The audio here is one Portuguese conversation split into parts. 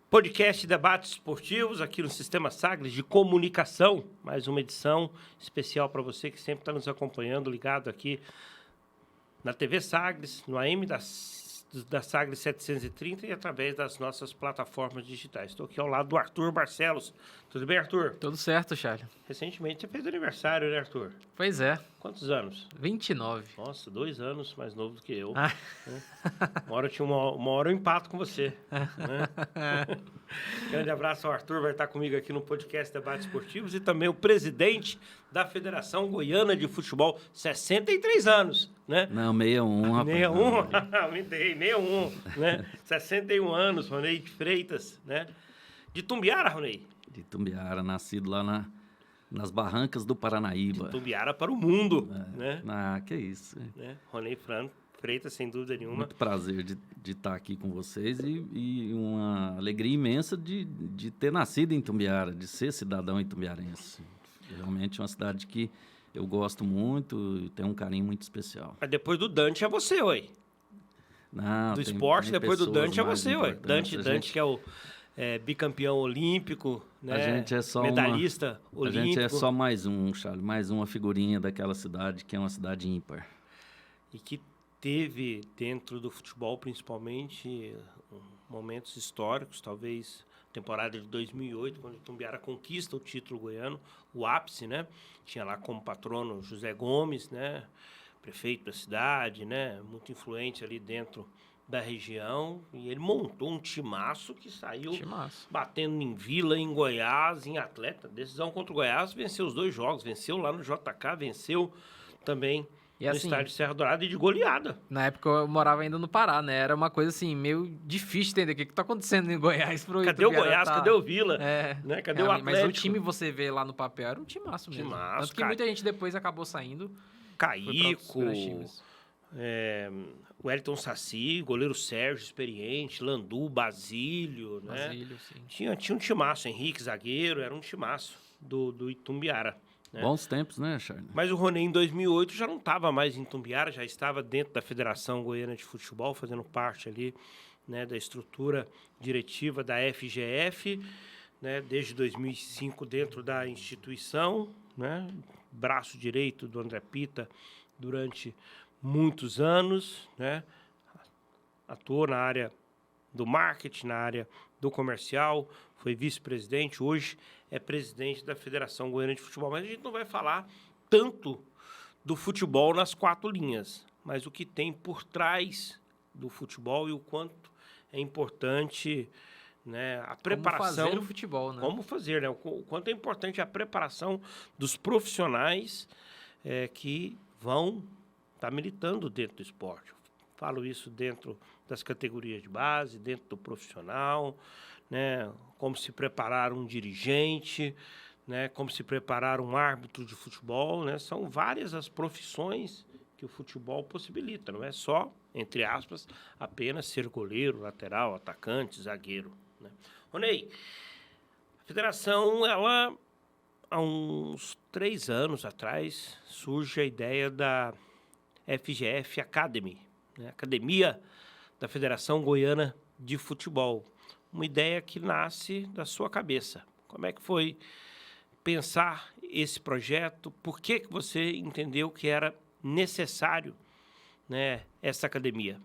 Podcast Debates Esportivos, aqui no Sistema Sagres de Comunicação. Mais uma edição especial para você que sempre está nos acompanhando, ligado aqui na TV Sagres, no AM da Sagres 730 e através das nossas plataformas digitais. Estou aqui ao lado do Arthur Barcelos. Tudo bem, Arthur? Tudo certo, Charlie. Recentemente você fez aniversário, né, Arthur? Pois é. Quantos anos? 29. Nossa, 2 anos mais novo do que eu. Ah. Né? Uma hora eu empato com você. Né? Grande abraço ao Arthur, vai estar comigo aqui no podcast Debates Esportivos e também o presidente da Federação Goiana de Futebol, 63 anos, né? Não, 61, rapaz. 61, me dei, 61, né? 61 anos, Ronei de Freitas, né? De Tumbiara, Ronei? De Tumbiara, nascido lá nas barrancas do Paranaíba. De Tumbiara para o mundo, né? Ah, que isso. Né? Ronei Freitas, sem dúvida nenhuma. Muito prazer de estar aqui com vocês e uma alegria imensa de ter nascido em Tumbiara, de ser cidadão itumbiarense. Realmente é uma cidade que eu gosto muito e tenho um carinho muito especial. Mas depois do Dante é você, oi. Não, do esporte, depois do Dante é você, oi. Dante que é o bicampeão olímpico, né? A gente é só medalhista olímpico. A gente é só mais um, Charlie, mais uma figurinha daquela cidade que é uma cidade ímpar. E que teve dentro do futebol, principalmente, momentos históricos, talvez temporada de 2008, quando o Tumbiara conquista o título goiano, o ápice, né? Tinha lá como patrono José Gomes, né? Prefeito da cidade, né? Muito influente ali dentro da região, e ele montou um timaço que saiu batendo em Vila, em Goiás, em Atleta. Decisão contra o Goiás, venceu os 2 jogos, venceu lá no JK, venceu também no estádio Serra Dourada e de goleada. Na época eu morava ainda no Pará, né? Era uma coisa assim, meio difícil de entender o que está acontecendo em Goiás. Cadê o Goiás? Cadê o Vila? Né? Cadê o Atlético? Mas o time você vê lá no papel era um timaço mesmo. Tanto que muita gente depois acabou saindo. Caico, o Wellington Saci, goleiro Sérgio, experiente, Landu, Basílio, né? Sim. Tinha um timaço, Henrique, zagueiro, era um timaço do Itumbiara. Né? Bons tempos, né, Charlie? Mas o Ronei, em 2008, já não estava mais em Tumbiara, já estava dentro da Federação Goiana de Futebol, fazendo parte ali, né, da estrutura diretiva da FGF, né, desde 2005 dentro da instituição, né, braço direito do André Pita durante muitos anos, né, atuou na área do marketing, na área do comercial, foi vice-presidente, hoje é presidente da Federação Goiana de Futebol. Mas a gente não vai falar tanto do futebol nas 4 linhas, mas o que tem por trás do futebol e o quanto é importante, né, a preparação. Como fazer o futebol, né? Como fazer, né? O quanto é importante a preparação dos profissionais que vão estar militando dentro do esporte. Falo isso dentro das categorias de base, dentro do profissional, né? Como se preparar um dirigente, né? Como se preparar um árbitro de futebol, né? São várias as profissões que o futebol possibilita, não é só, entre aspas, apenas ser goleiro, lateral, atacante, zagueiro, né? Ronei, a federação, ela, há uns 3 anos atrás, surge a ideia da FGF Academy, né? Academia da Federação Goiana de Futebol. Uma ideia que nasce da sua cabeça. Como é que foi pensar esse projeto? Por que você entendeu que era necessário, né, essa academia?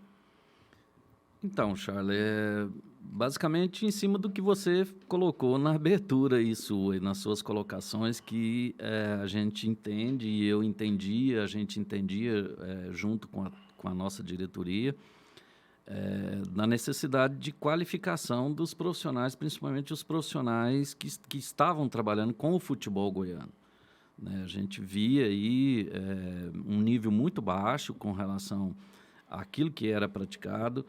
Então, Charlie, basicamente em cima do que você colocou na abertura aí sua, nas suas colocações, que a gente entende, e eu entendi, a gente entendia junto com a nossa diretoria, na necessidade de qualificação dos profissionais, principalmente os profissionais que estavam trabalhando com o futebol goiano. Né? A gente via aí um nível muito baixo com relação àquilo que era praticado.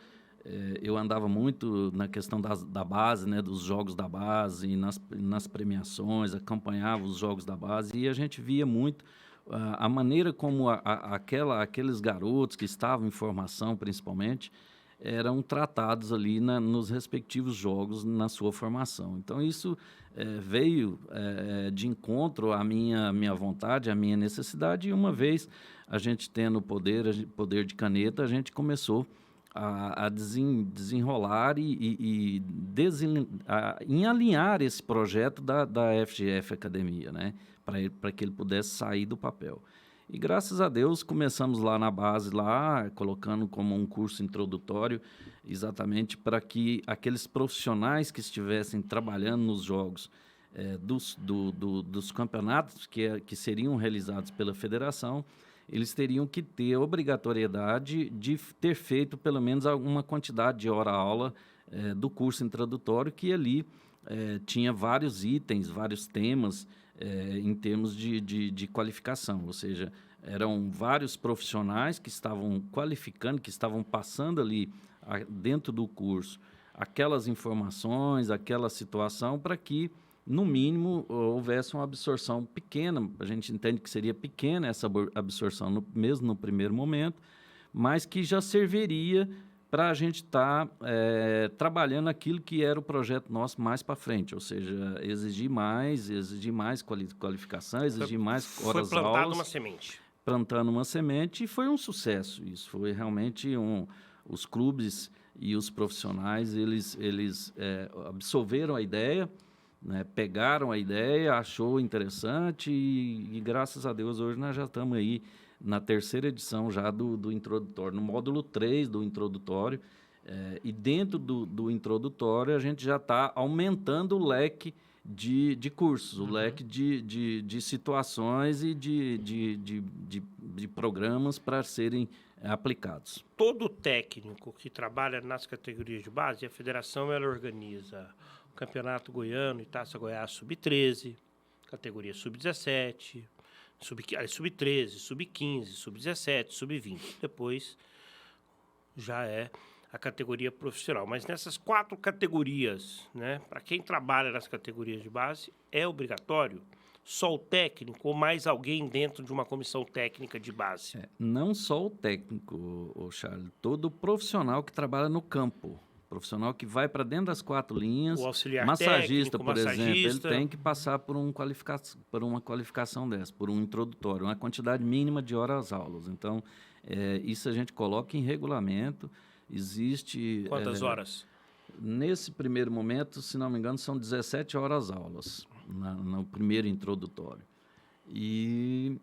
Eu andava muito na questão da base, né, dos jogos da base, nas premiações, acompanhava os jogos da base e a gente via muito a maneira como aqueles garotos que estavam em formação, principalmente, eram tratados ali nos respectivos jogos na sua formação. Então, isso veio de encontro à minha vontade, à minha necessidade, e uma vez a gente tendo poder de caneta, a gente começou desenrolar em alinhar esse projeto da FGF Academia, né? Para que ele pudesse sair do papel. E, graças a Deus, começamos lá na base, colocando como um curso introdutório, exatamente para que aqueles profissionais que estivessem trabalhando nos jogos dos campeonatos que seriam realizados pela federação, eles teriam que ter a obrigatoriedade de ter feito pelo menos alguma quantidade de hora-aula do curso introdutório, que ali tinha vários itens, vários temas em termos de qualificação, ou seja, eram vários profissionais que estavam qualificando, que estavam passando ali dentro do curso aquelas informações, aquela situação, para que, no mínimo, houvesse uma absorção pequena. A gente entende que seria pequena essa absorção, mesmo no primeiro momento, mas que já serviria para a gente estar trabalhando aquilo que era o projeto nosso mais para frente, ou seja, exigir mais qualificação, exigir mais horas-aulas. Foi plantada uma semente. Plantando uma semente, e foi um sucesso. Isso foi realmente os clubes e os profissionais, eles absorveram a ideia, né, pegaram a ideia, achou interessante e, graças a Deus, hoje nós já estamos aí na terceira edição já do introdutório, no módulo 3 do introdutório, e dentro do introdutório a gente já está aumentando o leque de cursos, o leque de situações e de programas para serem aplicados. Todo técnico que trabalha nas categorias de base, a federação ela organiza o Campeonato Goiano e Taça Goiás Sub-13, categoria Sub-17, Sub-13, Sub-15, Sub-17, Sub-20. Depois já é a categoria profissional. Mas nessas 4 categorias, né, para quem trabalha nas categorias de base, é obrigatório só o técnico ou mais alguém dentro de uma comissão técnica de base? Não só o técnico, Charles, todo profissional que trabalha no campo. Profissional que vai para dentro das 4 linhas, o auxiliar massagista, técnico, por exemplo, ele tem que passar por uma qualificação dessa, por um introdutório, uma quantidade mínima de horas-aulas. Então, isso a gente coloca em regulamento. Existe... Quantas horas? Nesse primeiro momento, se não me engano, são 17 horas-aulas no primeiro introdutório. E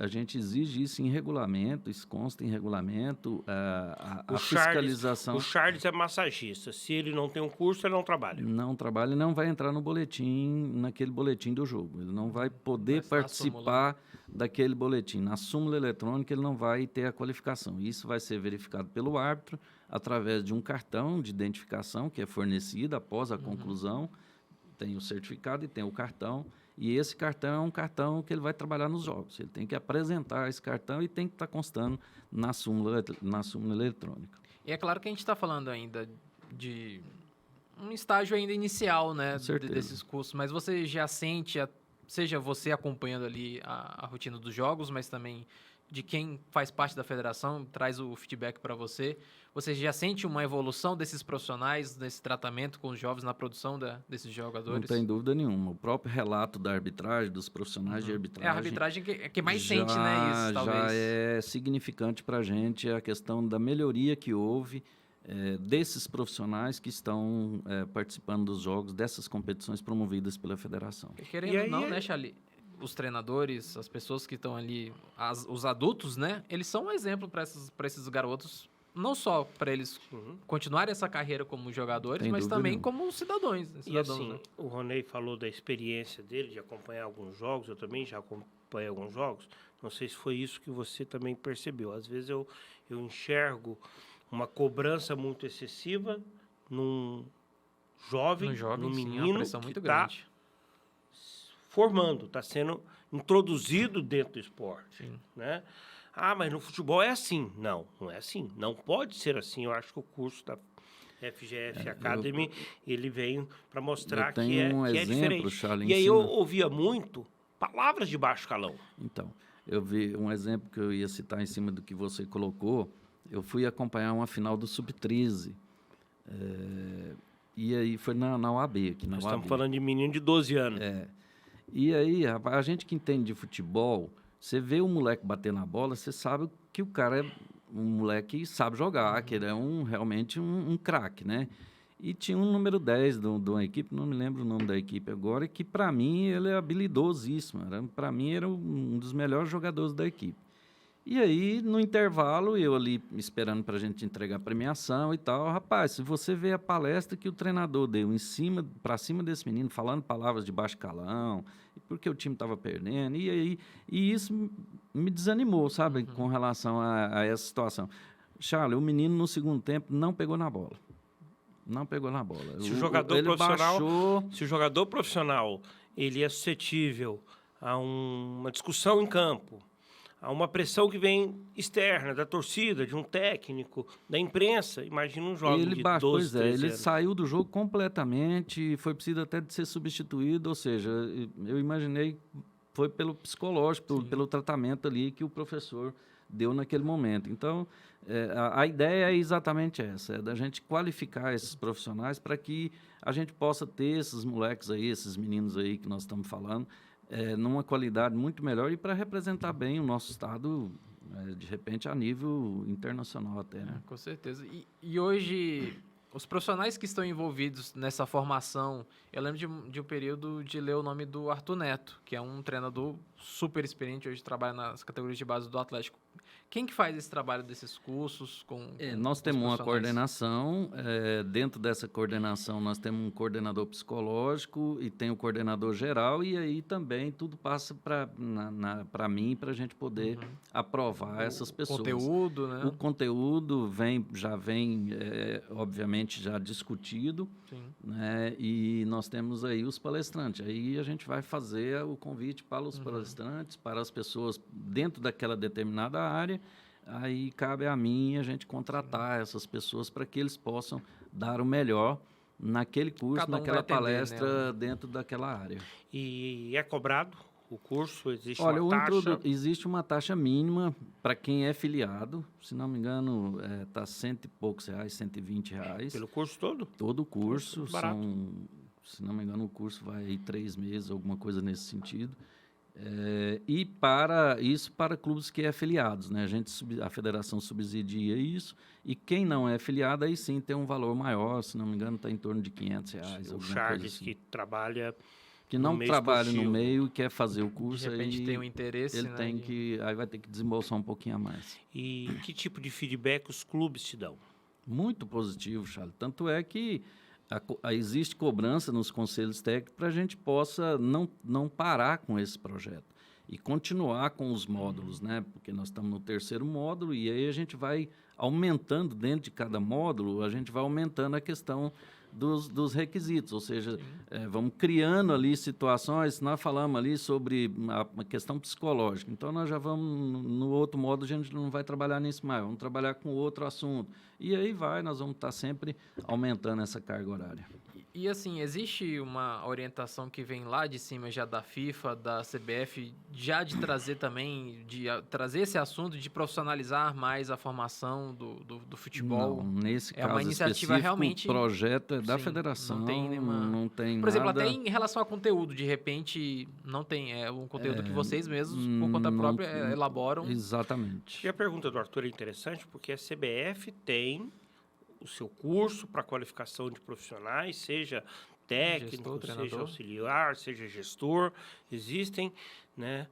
a gente exige isso em regulamento, isso consta em regulamento, a fiscalização... O Charles é massagista. Se ele não tem um curso, ele não trabalha. Não trabalha e não vai entrar naquele boletim do jogo. Ele não vai poder participar daquele boletim. Na súmula eletrônica, ele não vai ter a qualificação. Isso vai ser verificado pelo árbitro através de um cartão de identificação que é fornecido após a conclusão. Tem o certificado e tem o cartão. E esse cartão é um cartão que ele vai trabalhar nos jogos. Ele tem que apresentar esse cartão e tem que estar constando na súmula eletrônica. E é claro que a gente está falando ainda de um estágio ainda inicial, né, desses cursos, mas você já sente, seja você acompanhando ali a rotina dos jogos, mas também de quem faz parte da federação, traz o feedback para você. Você já sente uma evolução desses profissionais, nesse tratamento com os jovens, na produção desses jogadores? Não tem dúvida nenhuma. O próprio relato da arbitragem, dos profissionais de arbitragem... É a arbitragem que mais sente, né, isso, talvez. Já é significante para a gente a questão da melhoria que houve desses profissionais que estão participando dos jogos, dessas competições promovidas pela federação. Querendo ou não, né, Charlie? Os treinadores, as pessoas que estão ali, os adultos, né? Eles são um exemplo para esses garotos, não só para eles continuarem essa carreira como jogadores, mas também como cidadãos. E assim, o Ronei falou da experiência dele de acompanhar alguns jogos, eu também já acompanhei alguns jogos, não sei se foi isso que você também percebeu. Às vezes eu enxergo uma cobrança muito excessiva num jovem, num menino uma pressão muito grande. Formando, está sendo introduzido dentro do esporte, né? Ah, mas no futebol é assim. Não é assim. Não pode ser assim. Eu acho que o curso da FGF Academy, ele veio para mostrar que é diferente. Charlie, e aí eu ouvia muito palavras de baixo calão. Então, eu vi um exemplo que eu ia citar em cima do que você colocou. Eu fui acompanhar uma final do Sub-13. E aí foi na UAB. Aqui na Nós UAB. estamos falando de menino de 12 anos. E aí, a gente que entende de futebol, você vê o moleque bater na bola, você sabe que o cara um moleque que sabe jogar, que ele é realmente um craque, né? E tinha um número 10 de uma equipe, não me lembro o nome da equipe agora, que para mim ele é habilidosíssimo. Para mim era um dos melhores jogadores da equipe. E aí, no intervalo, eu ali esperando para a gente entregar a premiação e tal. Rapaz, se você vê a palestra que o treinador deu para cima desse menino, falando palavras de baixo calão, porque o time estava perdendo, e isso me desanimou, sabe, com relação a essa situação. Charles, o menino no segundo tempo não pegou na bola. Não pegou na bola. Se o jogador profissional ele é suscetível a uma discussão em campo, há uma pressão que vem externa, da torcida, de um técnico, da imprensa. Imagina um jovem de 12, 13 anos. Ele saiu do jogo completamente, foi preciso até de ser substituído, ou seja, eu imaginei, foi pelo psicológico, pelo tratamento ali que o professor deu naquele momento. Então, a ideia é exatamente essa, é da gente qualificar esses profissionais para que a gente possa ter esses moleques aí, esses meninos aí que nós estamos falando, numa qualidade muito melhor e para representar bem o nosso estado, de repente, a nível internacional até, né? Com certeza. E hoje, os profissionais que estão envolvidos nessa formação, eu lembro de um período de ler o nome do Arthur Neto, que é um treinador super experiente, hoje trabalha nas categorias de base do Atlético. Quem que faz esse trabalho desses cursos? Nós temos uma coordenação, dentro dessa coordenação nós temos um coordenador psicológico e tem o coordenador geral, e aí também tudo passa para mim, para a gente poder aprovar essas pessoas. O conteúdo, né? O conteúdo já vem obviamente, já discutido, né? E nós temos aí os palestrantes. Aí a gente vai fazer o convite para os palestrantes, para as pessoas dentro daquela determinada área. Aí cabe a mim a gente contratar essas pessoas para que eles possam dar o melhor naquele curso, naquela palestra, né? Dentro daquela área. E é cobrado o curso? Existe uma taxa? Existe uma taxa mínima para quem é filiado. Se não me engano, está R$100 e poucos, R$120. Pelo curso todo? Todo o curso. Barato. Se não me engano, o curso vai aí 3 meses, alguma coisa nesse sentido. E para clubes que é afiliados, né? A federação subsidia isso, e quem não é afiliado aí sim tem um valor maior, se não me engano está em torno de R$500. O Charles assim. Que não trabalha no meio e quer fazer o curso, de repente tem um interesse, ele tem que, aí vai ter que desembolsar um pouquinho a mais. E que tipo de feedback os clubes te dão? Muito positivo, Charles. Tanto é que existe cobrança nos conselhos técnicos para a gente possa não parar com esse projeto e continuar com os módulos, né? Porque nós estamos no 3º módulo e aí a gente vai aumentando dentro de cada módulo, a gente vai aumentando a questão dos requisitos, ou seja, vamos criando ali situações. Nós falamos ali sobre a questão psicológica, então nós já vamos, no outro módulo, a gente não vai trabalhar nisso mais, vamos trabalhar com outro assunto. E aí nós vamos estar sempre aumentando essa carga horária. E assim, existe uma orientação que vem lá de cima já da FIFA, da CBF, já de trazer também, de trazer esse assunto, de profissionalizar mais a formação do futebol? Não, nesse caso uma iniciativa realmente, o projeto é da federação, não tem nenhuma... Por exemplo, até em relação a conteúdo, de repente, não tem, um conteúdo que vocês mesmos, por conta própria, elaboram. Exatamente. E a pergunta do Arthur é interessante, porque a CBF tem o seu curso para qualificação de profissionais, seja técnico, seja auxiliar, seja gestor. Existem, né,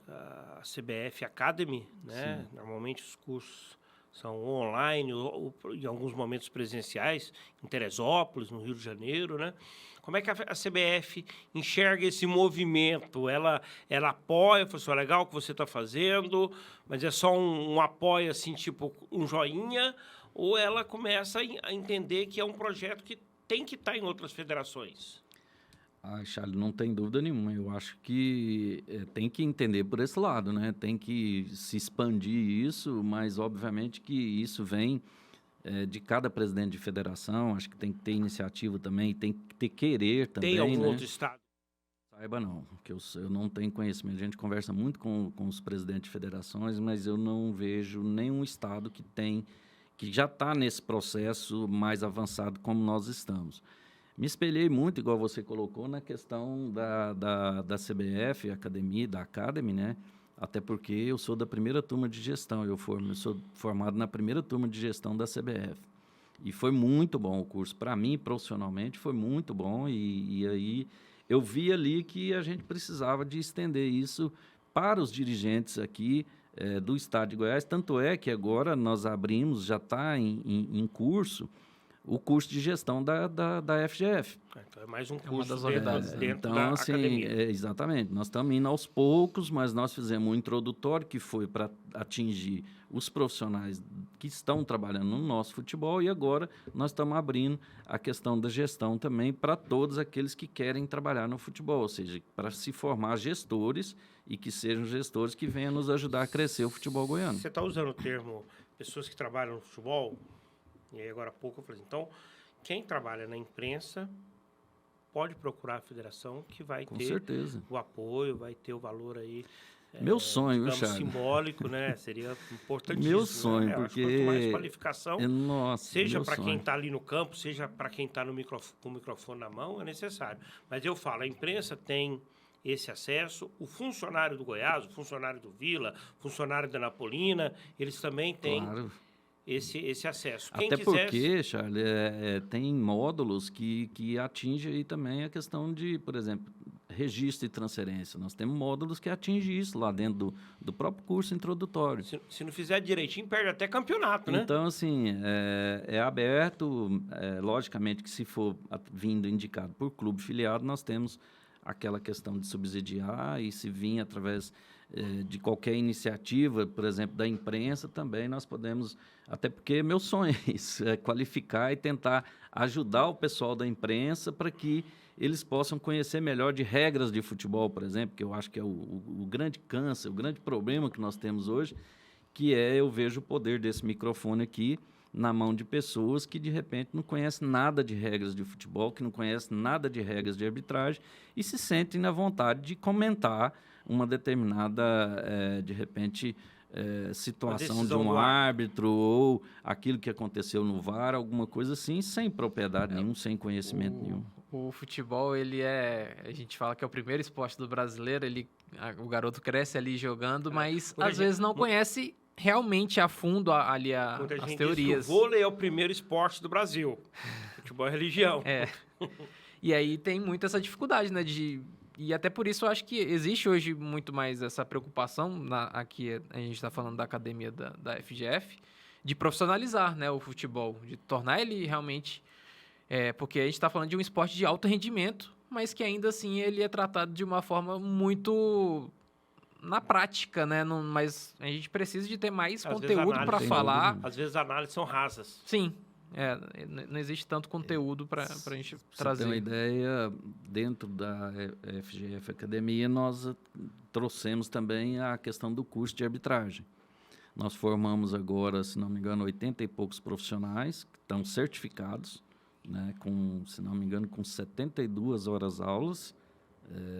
a CBF Academy, né? Normalmente os cursos são online ou em alguns momentos presenciais, em Teresópolis, no Rio de Janeiro, né? Como é que a CBF enxerga esse movimento? Ela apoia, fala assim, legal o que você está fazendo, mas é só um apoio, assim, tipo um joinha, ou ela começa a entender que é um projeto que tem que estar em outras federações? Charles, não tem dúvida nenhuma. Eu acho que tem que entender por esse lado, né? Tem que se expandir isso, mas obviamente que isso vem de cada presidente de federação. Acho que tem que ter iniciativa também, tem que ter querer também. Tem algum outro estado? Saiba não, porque eu não tenho conhecimento. A gente conversa muito com os presidentes de federações, mas eu não vejo nenhum estado que já está nesse processo mais avançado como nós estamos. Me espelhei muito, igual você colocou, na questão da CBF, da Academy, né? até porque eu sou da primeira turma de gestão, eu sou formado na primeira turma de gestão da CBF. E foi muito bom o curso. Para mim, profissionalmente, foi muito bom. E aí eu vi ali que a gente precisava de estender isso para os dirigentes aqui do Estado de Goiás. Tanto é que agora nós abrimos, já está em curso, o curso de gestão da FGF. Então é mais um uma curso das novidades, dentro Então, da assim, academia. exatamente. Nós estamos indo aos poucos, mas nós fizemos um introdutório que foi para atingir os profissionais que estão trabalhando no nosso futebol e agora nós estamos abrindo a questão da gestão também para todos aqueles que querem trabalhar no futebol, ou seja, para se formar gestores e que sejam gestores que venham nos ajudar a crescer o futebol goiano. Você está usando o termo pessoas que trabalham no futebol, e aí agora há pouco eu falei, então, quem trabalha na imprensa pode procurar a federação que vai Com ter certeza. o apoio, vai ter o valor aí, Meu sonho, digamos, Charles. simbólico, né? Seria importantíssimo. Meu sonho, né? Eu acho que porque... quanto mais qualificação, Nossa, seja meu para quem sonho. está ali no campo, seja para quem está com o microfone na mão, é necessário. Mas eu falo, a imprensa tem esse acesso, o funcionário do Goiás, o funcionário do Vila, o funcionário da Napolina, eles também têm Claro. esse acesso. Quem Até quiser, porque, Charles, tem módulos que atingem aí também a questão de, por exemplo, registro e transferência. Nós temos módulos que atingem isso lá dentro do próprio curso introdutório. se não fizer direitinho, perde até campeonato, né? Então, assim, é aberto. Logicamente que se for vindo indicado por clube filiado, nós temos aquela questão de subsidiar e se vir através de qualquer iniciativa, por exemplo, da imprensa, também nós podemos, até porque meu sonho é isso, é qualificar e tentar ajudar o pessoal da imprensa para que eles possam conhecer melhor de regras de futebol, por exemplo, que eu acho que é o grande câncer, o grande problema que nós temos hoje, que eu vejo o poder desse microfone aqui na mão de pessoas que, de repente, não conhecem nada de regras de futebol, que não conhecem nada de regras de arbitragem e se sentem na vontade de comentar uma determinada, de repente, situação de um árbitro ou aquilo que aconteceu no VAR, alguma coisa assim, sem propriedade nenhuma, sem conhecimento nenhum. O futebol, a gente fala que é o primeiro esporte do brasileiro, o garoto cresce ali jogando, mas às vezes não conhece realmente a fundo ali as gente teorias. Diz que o vôlei é o primeiro esporte do Brasil. Futebol é religião. E aí tem muito essa dificuldade, né? E até por isso eu acho que existe hoje muito mais essa preocupação, aqui a gente está falando da academia da FGF, de profissionalizar, né, o futebol, de tornar ele realmente... porque a gente está falando de um esporte de alto rendimento, mas que ainda assim ele é tratado de uma forma muito... na prática, né? Mas a gente precisa de ter mais conteúdo para falar. Às vezes as análises são rasas. Sim. Não existe tanto conteúdo para a gente trazer. Você tem uma ideia, dentro da FGF Academia, nós trouxemos também a questão do curso de arbitragem. Nós formamos agora, se não me engano, 80 e poucos profissionais que estão certificados, né, se não me engano, com 72 horas aulas.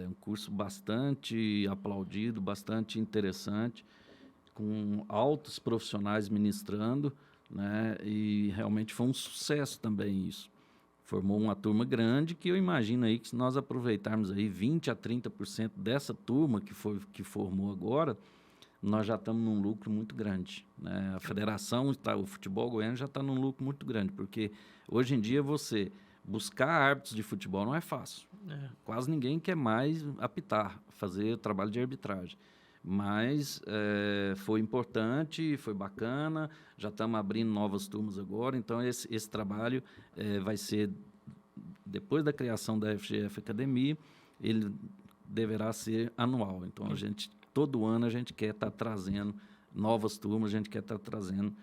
Um curso bastante aplaudido, bastante interessante, com altos profissionais ministrando, né? E realmente foi um sucesso também isso. Formou uma turma grande que eu imagino aí que se nós aproveitarmos aí 20% a 30% dessa turma que formou agora, nós já estamos num lucro muito grande, né? A federação, o futebol goiano já está num lucro muito grande, porque hoje em dia você buscar árbitros de futebol não é fácil. Quase ninguém quer mais apitar, fazer trabalho de arbitragem. Mas foi importante, foi bacana, já estamos abrindo novas turmas agora, então esse trabalho vai ser, depois da criação da FGF Academia, ele deverá ser anual. Então, todo ano a gente quer estar trazendo novas turmas, a gente quer estar trazendo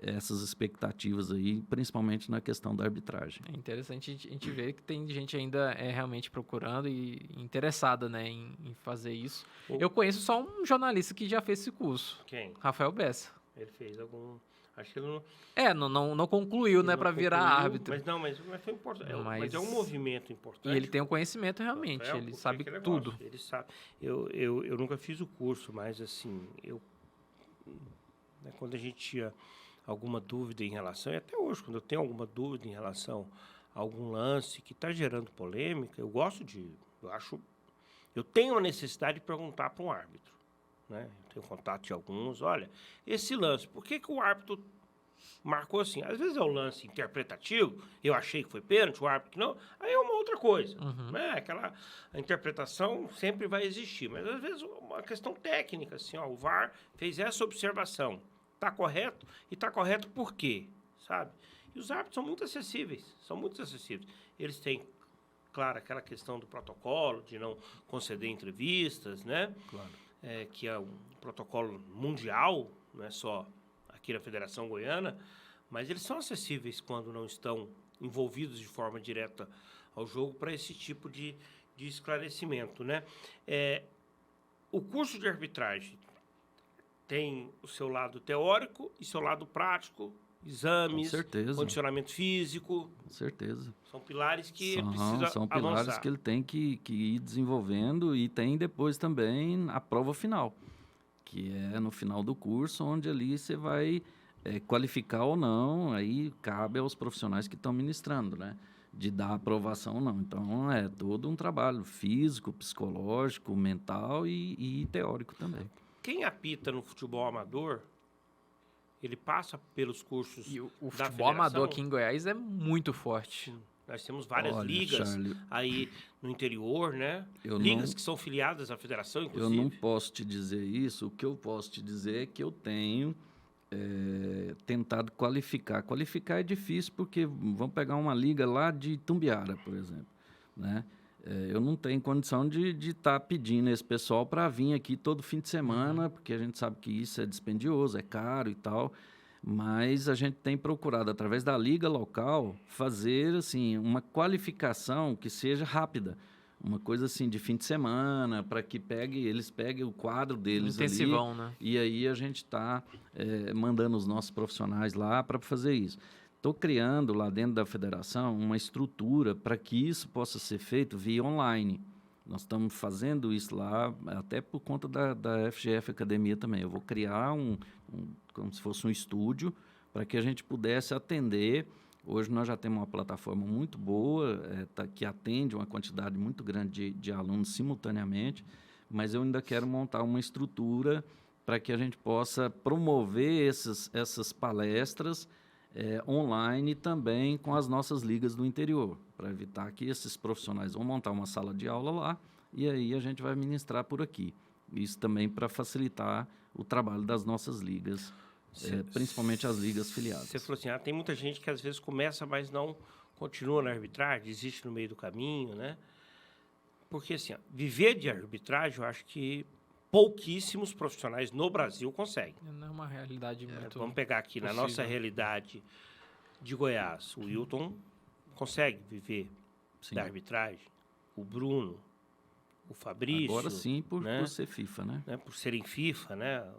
essas expectativas aí, principalmente na questão da arbitragem. É interessante a gente ver que tem gente ainda realmente procurando e interessada, né, em fazer isso. Eu conheço só um jornalista que já fez esse curso. Quem? Rafael Bessa. Ele fez algum... Acho que ele não... não concluiu, né, para virar árbitro. Mas foi importante. Mas é um movimento importante. E ele tem um conhecimento realmente, ele sabe tudo. Ele sabe. Eu nunca fiz o curso, mas assim, quando a gente tinha alguma dúvida em relação, e até hoje, quando eu tenho alguma dúvida em relação a algum lance que está gerando polêmica, eu tenho a necessidade de perguntar para um árbitro. né? Eu tenho contato de alguns. Olha, esse lance, por que o árbitro marcou assim? Às vezes é um lance interpretativo, eu achei que foi pênalti, o árbitro que não, aí é uma outra coisa, né? A interpretação sempre vai existir, mas às vezes uma questão técnica, assim, ó, o VAR fez essa observação, tá correto? E tá correto por quê? Sabe? E os árbitros são muito acessíveis, eles têm, claro, aquela questão do protocolo, de não conceder entrevistas, né? Claro. Que é um protocolo mundial, não é só aqui na Federação Goiana, mas eles são acessíveis quando não estão envolvidos de forma direta ao jogo para esse tipo de esclarecimento, né? O curso de arbitragem tem o seu lado teórico e seu lado prático, exames, condicionamento físico. Com certeza. São pilares que ele precisa São pilares avançar. que ele tem que ir desenvolvendo, e tem depois também a prova final, que é no final do curso, onde ali você vai qualificar ou não, aí cabe aos profissionais que estão ministrando, né? De dar aprovação ou não. Então, é todo um trabalho físico, psicológico, mental e teórico também. Quem apita no futebol amador, ele passa pelos cursos E o da futebol federação. amador aqui em Goiás é muito forte. Nós temos várias Olha, ligas Charlie, aí no interior, né? eu Ligas não- que são filiadas à federação, Eu inclusive. não posso te dizer isso. O que eu posso te dizer é que eu tenho tentado qualificar. Qualificar é difícil porque vamos pegar uma liga lá de Tumbiara, por exemplo, né? Eu não tenho condição de estar pedindo esse pessoal para vir aqui todo fim de semana, porque a gente sabe que isso é dispendioso, é caro e tal. Mas a gente tem procurado, através da liga local, fazer assim uma qualificação que seja rápida. Uma coisa assim de fim de semana, para que eles peguem o quadro deles Intensivão, ali. né? E aí a gente está mandando os nossos profissionais lá para fazer isso. Estou criando lá dentro da federação uma estrutura para que isso possa ser feito via online. Nós estamos fazendo isso lá, até por conta da FGF Academia também. Eu vou criar como se fosse um estúdio, para que a gente pudesse atender. Hoje nós já temos uma plataforma muito boa, que atende uma quantidade muito grande de alunos simultaneamente, mas eu ainda quero montar uma estrutura para que a gente possa promover essas palestras online também com as nossas ligas do interior, para evitar que esses profissionais vão montar uma sala de aula lá e aí a gente vai ministrar por aqui. Isso também para facilitar o trabalho das nossas ligas, principalmente as ligas filiadas. Você falou assim, tem muita gente que às vezes começa, mas não continua na arbitragem, desiste no meio do caminho, né? Porque assim, viver de arbitragem, eu acho que pouquíssimos profissionais no Brasil conseguem. Não é uma realidade muito... Vamos pegar aqui possível. na nossa realidade de Goiás. O Wilton consegue viver Sim. da arbitragem. O Bruno, o Fabrício... Agora sim, por né? ser FIFA, né? Por serem FIFA, né?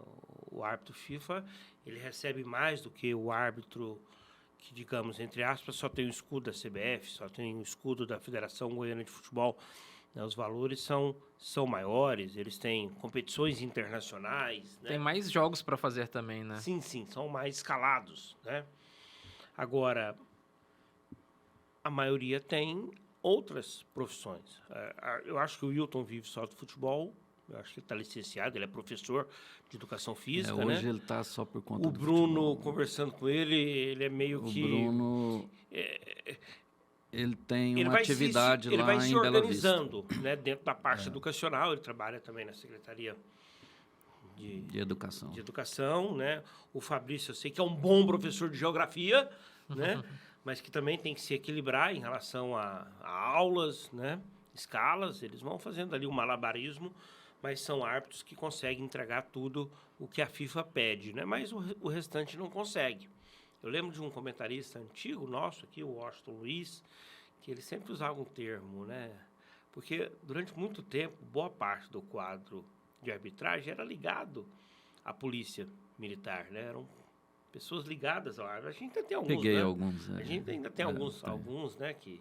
O árbitro FIFA, ele recebe mais do que o árbitro que, digamos, entre aspas, só tem o escudo da CBF, só tem o escudo da Federação Goiana de Futebol. Os valores são maiores, eles têm competições internacionais. Né? Tem mais jogos para fazer também, né? Sim, são mais escalados. Né? Agora, a maioria tem outras profissões. Eu acho que o Wilton vive só do futebol, eu acho que ele está licenciado, ele é professor de educação física. Hoje ele está só por conta do do Bruno, futebol, conversando com ele é meio que... O Bruno... Ele tem uma vai atividade ele lá vai em se Bela Vista. organizando, né, dentro da parte educacional. Ele trabalha também na Secretaria de Educação. Né? O Fabrício, eu sei que é um bom professor de geografia, né? Mas que também tem que se equilibrar em relação a aulas, né? Escalas. Eles vão fazendo ali um malabarismo, mas são árbitros que conseguem entregar tudo o que a FIFA pede, né? Mas o restante não consegue. Eu lembro de um comentarista antigo nosso aqui, o Washington Luiz, que ele sempre usava um termo, né? Porque durante muito tempo, boa parte do quadro de arbitragem era ligado à polícia militar, né? Eram pessoas ligadas ao árbitro. A gente ainda tem alguns, Peguei né? alguns. A gente ainda tem alguns, né, que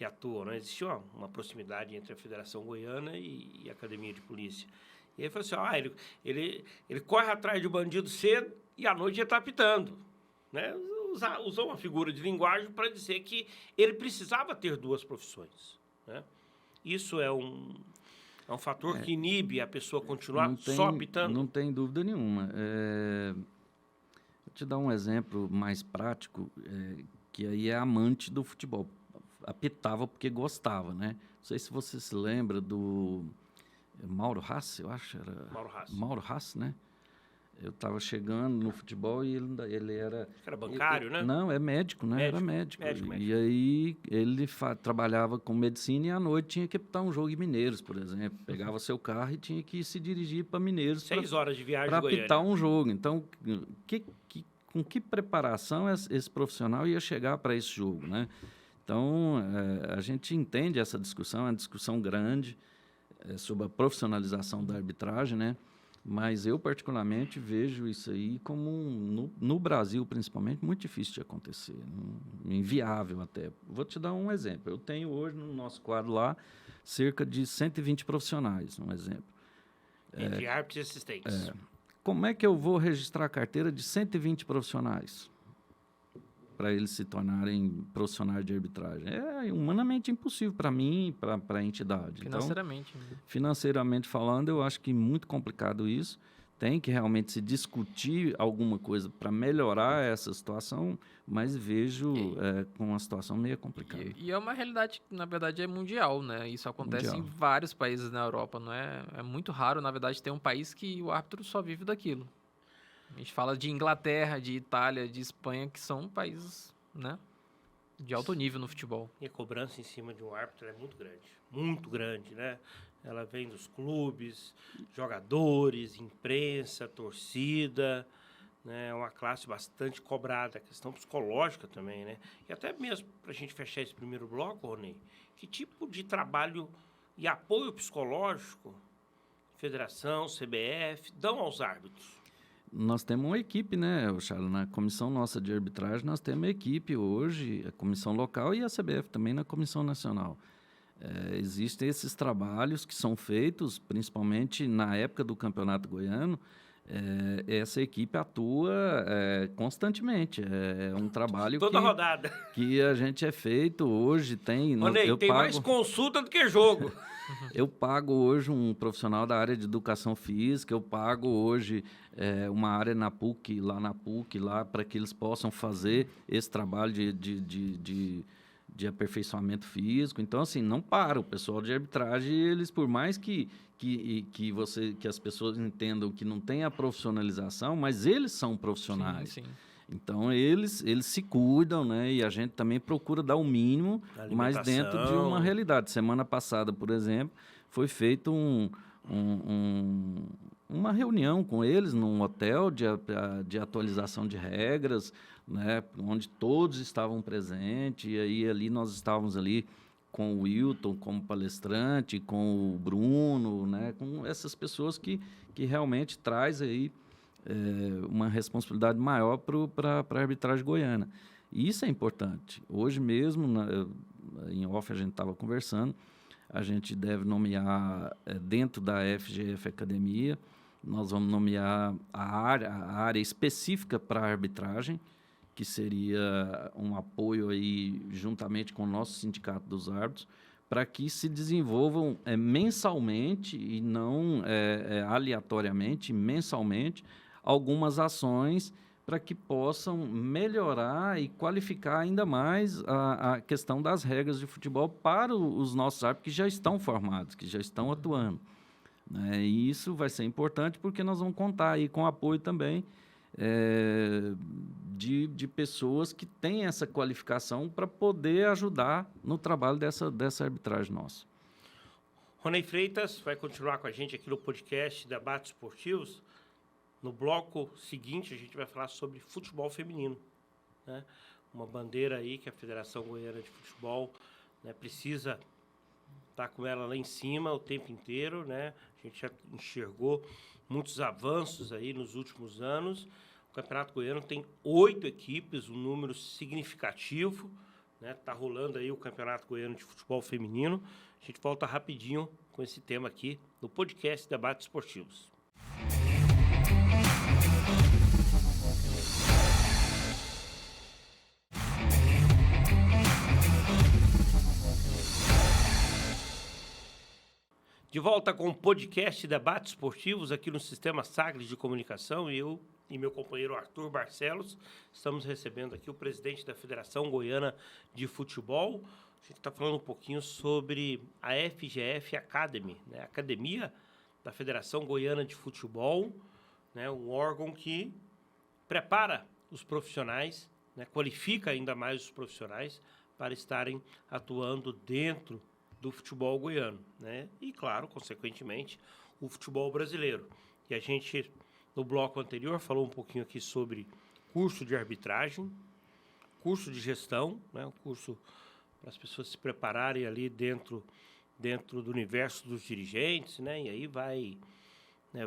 atuam, né? Existia uma proximidade entre a Federação Goiana e a Academia de Polícia. E aí falou assim, ele corre atrás de um bandido cedo e à noite ele está apitando. Né? Usou uma figura de linguagem para dizer que ele precisava ter duas profissões. Né? Isso é É um fator que inibe a pessoa continuar só apitando? Não tem dúvida nenhuma. Vou te dar um exemplo mais prático, que aí é amante do futebol. Apitava porque gostava, né? Não sei se você se lembra do Mauro Haas, eu acho. Mauro Haas, né? Eu estava chegando no futebol e ele era... Era bancário, né? Não, é médico, né? Era médico. E aí ele trabalhava com medicina e à noite tinha que apitar um jogo em Mineiros, por exemplo. Pegava seu carro e tinha que se dirigir para Mineiros. 6 horas de viagem para apitar um jogo. Então, com que preparação esse profissional ia chegar para esse jogo, né? Então, a gente entende essa discussão, é uma discussão grande sobre a profissionalização da arbitragem, né? Mas eu, particularmente, vejo isso aí como, no Brasil, principalmente, muito difícil de acontecer. Inviável até. Vou te dar um exemplo. Eu tenho hoje, no nosso quadro lá, cerca de 120 profissionais, um exemplo. Entre árbitros e assistentes. Como é que eu vou registrar a carteira de 120 profissionais para eles se tornarem profissionais de arbitragem? É humanamente impossível para mim, para a entidade. Financeiramente. Então, financeiramente falando, eu acho que é muito complicado isso. Tem que realmente se discutir alguma coisa para melhorar essa situação, mas vejo com uma situação meio complicada. E é uma realidade que, na verdade, é mundial, né? Isso acontece em vários países na Europa, não é? É muito raro, na verdade, ter um país que o árbitro só vive daquilo. A gente fala de Inglaterra, de Itália, de Espanha, que são países, né, de alto nível no futebol. E a cobrança em cima de um árbitro é muito grande, né? Ela vem dos clubes, jogadores, imprensa, torcida, né? É uma classe bastante cobrada, a questão psicológica também, né? E até mesmo para a gente fechar esse primeiro bloco, Rony, que tipo de trabalho e apoio psicológico, Federação, CBF, dão aos árbitros? Nós temos uma equipe, né, Charles? Na comissão nossa de arbitragem, nós temos uma equipe hoje, a comissão local e a CBF também na comissão nacional. Existem esses trabalhos que são feitos, principalmente na época do Campeonato Goiano. Essa equipe atua constantemente. É um trabalho toda rodada que a gente feito hoje. Tem mais consulta do que jogo. Eu pago hoje um profissional da área de educação física, eu pago hoje uma área na PUC, lá para que eles possam fazer esse trabalho de aperfeiçoamento físico. Então, assim, não para. O pessoal de arbitragem, eles, por mais que as pessoas entendam que não tem a profissionalização, mas eles são profissionais. Sim. Então, eles se cuidam, né? E a gente também procura dar o mínimo, mas dentro de uma realidade. Semana passada, por exemplo, foi feito uma reunião com eles num hotel de atualização de regras, né? Onde todos estavam presentes. E aí, ali nós estávamos ali com o Wilton como palestrante, com o Bruno, né? Com essas pessoas que realmente traz aí uma responsabilidade maior para a arbitragem goiana. E isso é importante. Hoje mesmo, em off, a gente estava conversando, a gente deve nomear, dentro da FGF Academia, nós vamos nomear a área específica para a arbitragem, que seria um apoio aí, juntamente com o nosso sindicato dos árbitros, para que se desenvolvam mensalmente e não aleatoriamente, mensalmente, algumas ações para que possam melhorar e qualificar ainda mais a questão das regras de futebol para os nossos árbitros que já estão formados, que já estão atuando. Né? E isso vai ser importante porque nós vamos contar aí com o apoio também de pessoas que têm essa qualificação para poder ajudar no trabalho dessa arbitragem nossa. Rony Freitas vai continuar com a gente aqui no podcast Debates Esportivos. No bloco seguinte, a gente vai falar sobre futebol feminino, né? Uma bandeira aí que a Federação Goiana de Futebol, né, precisa estar com ela lá em cima o tempo inteiro, né? A gente já enxergou muitos avanços aí nos últimos anos. O Campeonato Goiano tem 8 equipes, um número significativo, né? Tá rolando aí o Campeonato Goiano de Futebol Feminino. A gente volta rapidinho com esse tema aqui no podcast Debates Esportivos. De volta com o podcast Debates Esportivos aqui no Sistema Sagres de Comunicação. Eu e meu companheiro Arthur Barcelos estamos recebendo aqui o presidente da Federação Goiana de Futebol. A gente está falando um pouquinho sobre a FGF Academy, né? Academia da Federação Goiana de Futebol, né? Um órgão que prepara os profissionais, né? Qualifica ainda mais os profissionais para estarem atuando dentro do futebol goiano, né? E, claro, consequentemente, o futebol brasileiro. E a gente, no bloco anterior, falou um pouquinho aqui sobre curso de arbitragem, curso de gestão, né? Um curso para as pessoas se prepararem ali dentro do universo dos dirigentes, né? E aí vai, né,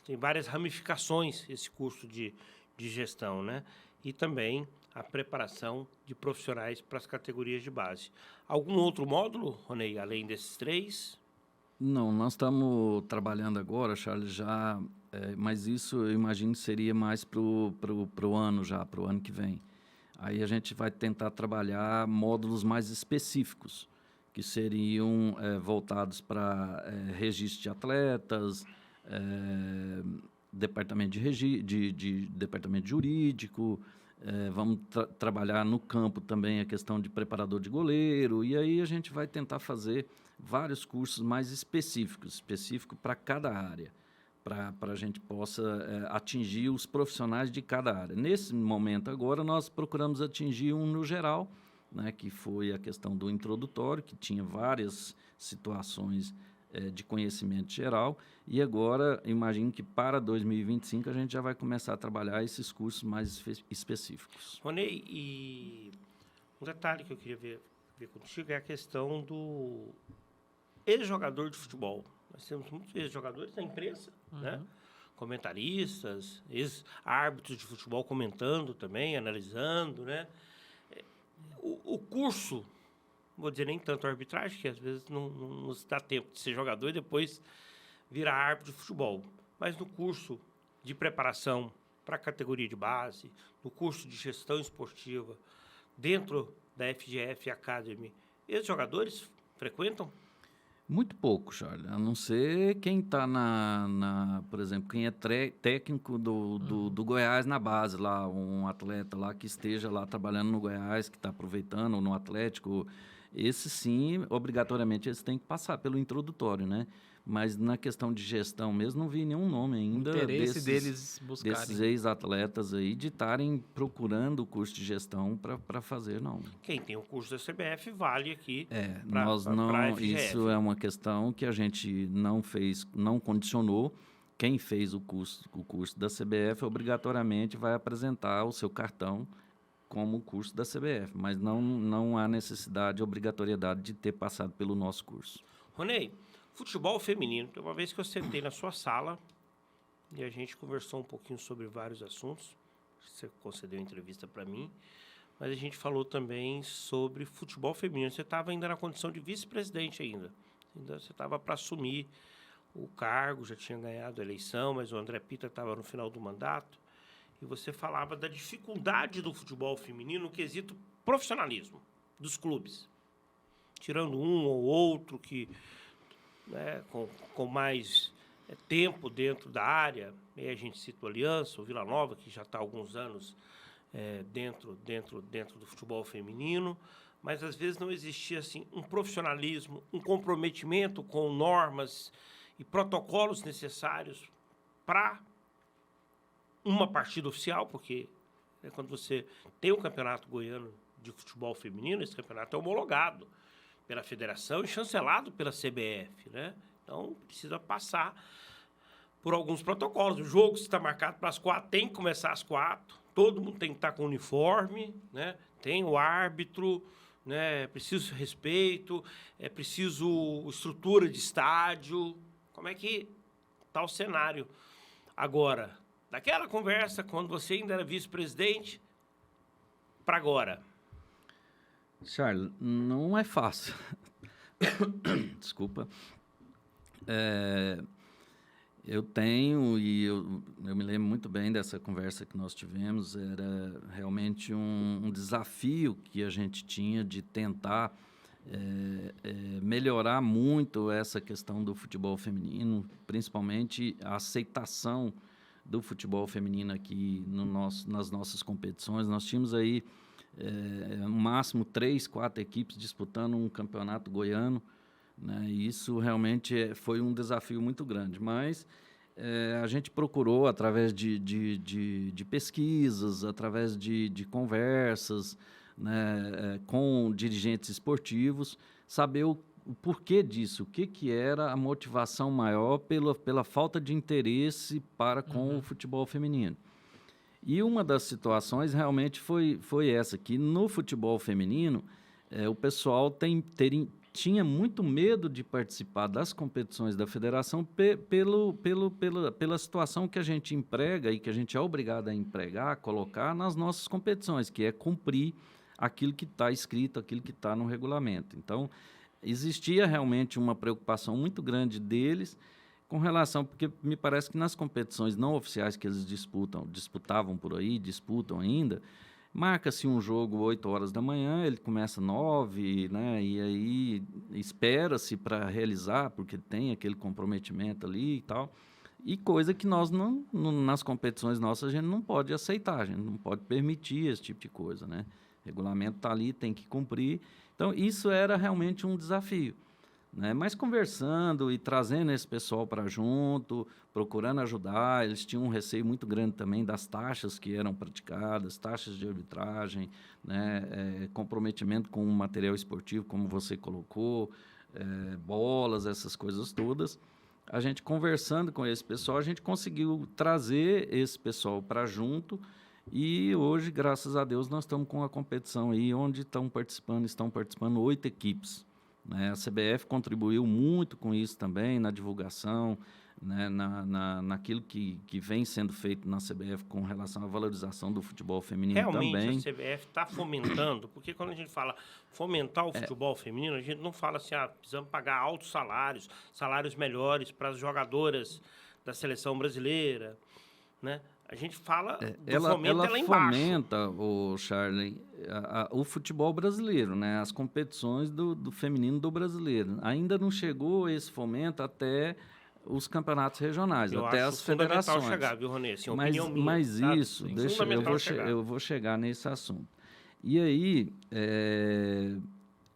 tem várias ramificações esse curso de gestão, né? E também a preparação de profissionais para as categorias de base. Algum outro módulo, Ronei, além desses 3? Não, nós estamos trabalhando agora, Charles, já, mas isso eu imagino que seria mais para o ano que vem. Aí a gente vai tentar trabalhar módulos mais específicos, que seriam voltados para registro de atletas, departamento departamento jurídico. Vamos trabalhar no campo também a questão de preparador de goleiro, e aí a gente vai tentar fazer vários cursos mais específicos para cada área, para a gente possa atingir os profissionais de cada área. Nesse momento agora, nós procuramos atingir um no geral, né, que foi a questão do introdutório, que tinha várias situações de conhecimento geral, e agora, imagino que para 2025 a gente já vai começar a trabalhar esses cursos mais específicos. Ronei, e um detalhe que eu queria ver contigo é a questão do ex-jogador de futebol. Nós temos muitos ex-jogadores na imprensa, né? Comentaristas, ex-árbitros de futebol comentando também, analisando, né? O curso, vou dizer nem tanto a arbitragem, que às vezes não nos dá tempo de ser jogador e depois virar árbitro de futebol. Mas no curso de preparação para a categoria de base, no curso de gestão esportiva, dentro da FGF Academy, esses jogadores frequentam? Muito pouco, Charles, a não ser quem está por exemplo, quem é técnico do Goiás na base, lá, um atleta lá que esteja lá trabalhando no Goiás, que está aproveitando, ou no Atlético. Esse sim, obrigatoriamente, eles têm que passar pelo introdutório, né? Mas na questão de gestão mesmo, não vi nenhum nome ainda interesse deles buscarem. Desses ex-atletas aí de estarem procurando o curso de gestão para fazer, não. Quem tem o curso da CBF vale aqui isso é uma questão que a gente não fez, não condicionou. Quem fez o curso da CBF obrigatoriamente vai apresentar o seu cartão como curso da CBF, mas não há necessidade, obrigatoriedade de ter passado pelo nosso curso. Ronei, futebol feminino. Tem uma vez que eu sentei na sua sala e a gente conversou um pouquinho sobre vários assuntos. Você concedeu entrevista para mim, mas a gente falou também sobre futebol feminino. Você estava ainda na condição de vice-presidente ainda você estava para assumir o cargo, já tinha ganhado a eleição, mas o André Pita estava no final do mandato. E você falava da dificuldade do futebol feminino no quesito profissionalismo dos clubes. Tirando um ou outro que, né, com mais tempo dentro da área, aí a gente cita o Aliança, o Vila Nova, que já está há alguns anos dentro do futebol feminino, mas às vezes não existia assim, um profissionalismo, um comprometimento com normas e protocolos necessários para uma partida oficial, porque quando você tem um campeonato goiano de futebol feminino, esse campeonato é homologado pela federação e chancelado pela CBF, né? Então, precisa passar por alguns protocolos. O jogo, se está marcado para as 4, tem que começar às 4, todo mundo tem que estar com uniforme, né? Tem o árbitro, né? É preciso respeito, é preciso estrutura de estádio. Como é que está o cenário agora? Daquela conversa, quando você ainda era vice-presidente, para agora? Charles, não é fácil. Desculpa. Eu tenho, e eu me lembro muito bem dessa conversa que nós tivemos, era realmente um desafio que a gente tinha de tentar melhorar muito essa questão do futebol feminino, principalmente a aceitação do futebol feminino aqui nas nossas competições. Nós tínhamos aí no máximo 3, 4 equipes disputando um campeonato goiano, né? E isso realmente foi um desafio muito grande, mas a gente procurou, através de pesquisas, através de conversas, né, com dirigentes esportivos, saber o porquê disso, o que era a motivação maior pela falta de interesse para com o futebol feminino. E uma das situações realmente foi essa, que no futebol feminino o pessoal tinha muito medo de participar das competições da federação pela situação que a gente emprega e que a gente é obrigado a empregar, a colocar nas nossas competições, que é cumprir aquilo que está escrito, aquilo que está no regulamento. Então, existia realmente uma preocupação muito grande deles com relação, porque me parece que nas competições não oficiais que eles disputavam por aí, disputam ainda, marca-se um jogo 8 horas da manhã, ele começa 9, né, e aí espera-se para realizar, porque tem aquele comprometimento ali e tal, e coisa que nós nas competições nossas a gente não pode aceitar, a gente não pode permitir esse tipo de coisa, né? O regulamento está ali, tem que cumprir. Então, isso era realmente um desafio, né? Mas conversando e trazendo esse pessoal para junto, procurando ajudar, eles tinham um receio muito grande também das taxas que eram praticadas, taxas de arbitragem, né? Comprometimento com o material esportivo, como você colocou, bolas, essas coisas todas. A gente conversando com esse pessoal, a gente conseguiu trazer esse pessoal para junto. E hoje, graças a Deus, nós estamos com a competição aí, onde estão participando 8 equipes, né? A CBF contribuiu muito com isso também, na divulgação, né? Naquilo que vem sendo feito na CBF com relação à valorização do futebol feminino também. Realmente, a CBF está fomentando, porque quando a gente fala fomentar o futebol feminino, a gente não fala assim, precisamos pagar altos salários, salários melhores para as jogadoras da seleção brasileira, né? A gente fala do fomento lá embaixo. Ela fomenta, Charlie, o futebol brasileiro, né? As competições do feminino do brasileiro. Ainda não chegou esse fomento até os campeonatos regionais, até as federações. Chegar, viu, Ronê? Assim, mas isso, eu vou chegar nesse assunto. E aí,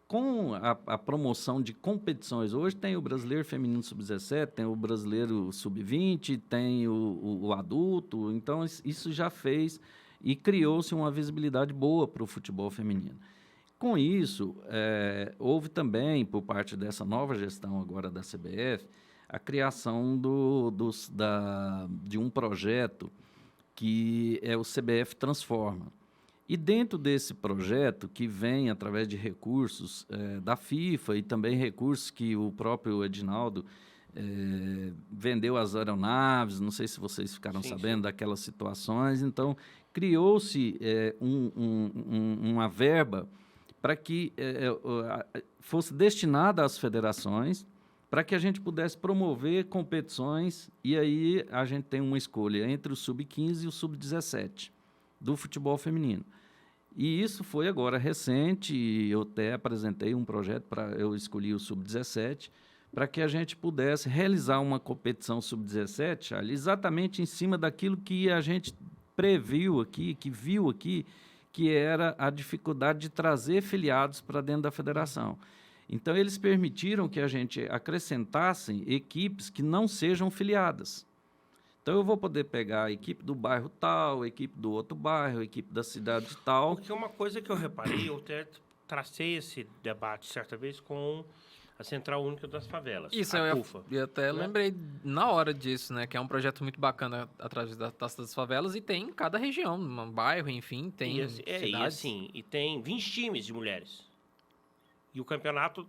com a promoção de competições, hoje tem o Brasileiro Feminino Sub-17, tem o Brasileiro Sub-20, tem o adulto, então isso já fez e criou-se uma visibilidade boa para o futebol feminino. Com isso, houve também, por parte dessa nova gestão agora da CBF, a criação de um projeto que é o CBF Transforma. E dentro desse projeto, que vem através de recursos da FIFA e também recursos que o próprio Edinaldo vendeu as aeronaves, não sei se vocês ficaram sabendo daquelas situações, então criou-se uma verba para que fosse destinada às federações, para que a gente pudesse promover competições, e aí a gente tem uma escolha entre o Sub-15 e o Sub-17 do futebol feminino. E isso foi agora recente, eu até apresentei um projeto eu escolhi o Sub-17, para que a gente pudesse realizar uma competição Sub-17, exatamente em cima daquilo que a gente previu aqui, que viu aqui, que era a dificuldade de trazer filiados para dentro da federação. Então, eles permitiram que a gente acrescentasse equipes que não sejam filiadas. Então, eu vou poder pegar a equipe do bairro tal, a equipe do outro bairro, a equipe da cidade tal. Porque uma coisa que eu reparei, eu até tracei esse debate certa vez com a Central Única das Favelas, isso, a CUFA. Eu até lembrei na hora disso, né? Que é um projeto muito bacana através da Taça das Favelas e tem em cada região, um bairro, enfim, tem cidades. E tem 20 times de mulheres. E o campeonato